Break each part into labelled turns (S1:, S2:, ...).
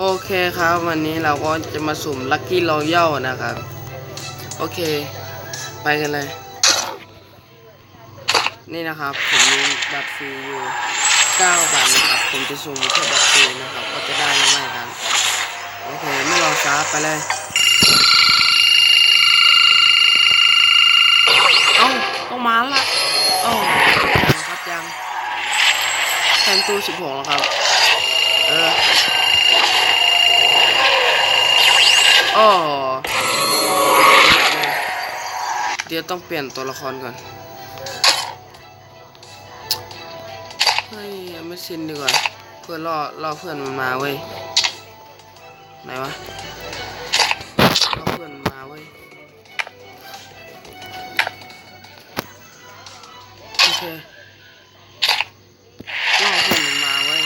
S1: โอเคครับวันนี้เราก็จะมาสุ่มลัคกี้รอยัลนะครับโอเคไปกันเลยนี่นะครับผมมีบัตรฟรีอยู่9 บาทนะครับผมจะสุ่มแค่บัตรฟรีนะครับก็จะได้หรือไม่กันโอเคไม่รอช้าไปเลยเอ้าต้องมาแล้วล่ะโอ้ยังครับยังแทนตู้16แล้วครับโอ้เดี๋ยวต้องเปลี่ยนตัวละครก่อนเฮ้ยไม่ชินดีกว่าเพื่อล่อเพื่อนมันมาเว้ยไหนวะล่อเพื่อนมาเว้ยโอเคล่อเพื่อนมันมาเว้ย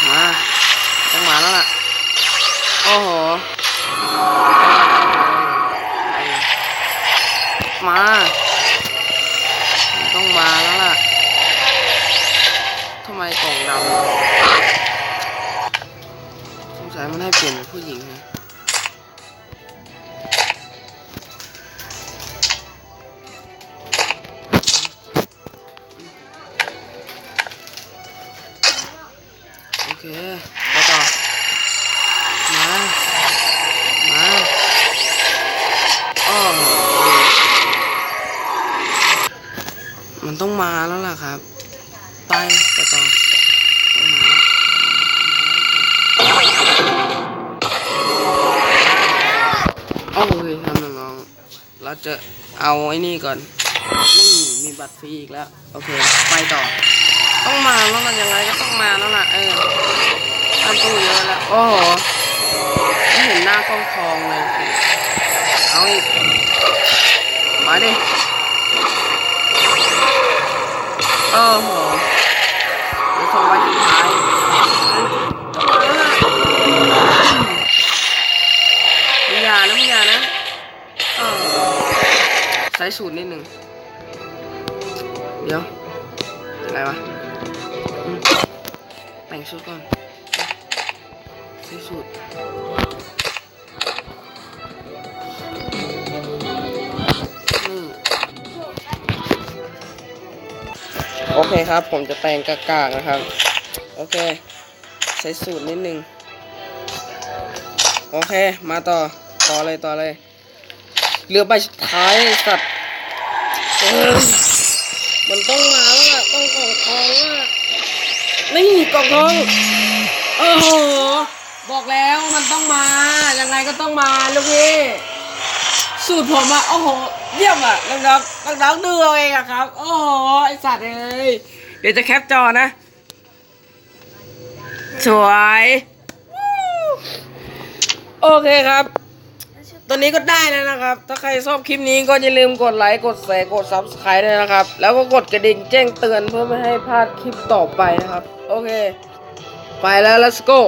S1: มาต้องมาแล้วล่ะโอ้โหมาต้องมาแล้วล่ะทำไมกล่องดำสงสัยมันให้เปลี่ยนเป็นผู้หญิงนะโอเคไปต่อมาอ้อมันต้องมาแล้วล่ะครับไปต่อต้องมาโอ้ยทำน้องเราจะเอาไอ้นี่ก่อนนี่มีบัตรฟรีอีกแล้วโอเคไปต่อต้องมาแล้วล่ะยังไงก็ต้องมาแล้วล่ะทำตู้เยอะแล้วโอ้โหไม่เห็นหน้ากล้องทองเลยเอาอีกมาดิโอ้โหเดี๋ยวส่งไว้สุดท้ายมึงอย่านะใส่สูตรนิดหนึ่งเดี๋ยวอะไรวะแต่งชุดก่อนใส่สูตรโอเคครับผมจะแต่งกากๆนะครับโอเคใช้สูตรนิดนึงโอเคมาต่อเลยเหลือใบสุดท้ายสัตว์มันต้องมาแล้วล่ะต้องกล่องทองอ่ะนี่กล่องทองโอ้โหบอกแล้วมันต้องมายังไงก็ต้องมาลูกพี่สูตรผมอ่ะโอ้โหเยี่ยมอ่ะน้องดูเอาเองอะครับโอ้โหไอสัตว์เอ้ยเดี๋ยวจะแคปจอนะสวยโอเคครับตอนนี้ก็ได้แล้วนะครับถ้าใครชอบคลิปนี้ก็อย่าลืมกดไลค์กดแชร์กด Subscribe ด้วยนะครับแล้วก็กดกระดิ่งแจ้งเตือนเพื่อไม่ให้พลาดคลิปต่อไปนะครับโอเคไปแล้ว let's go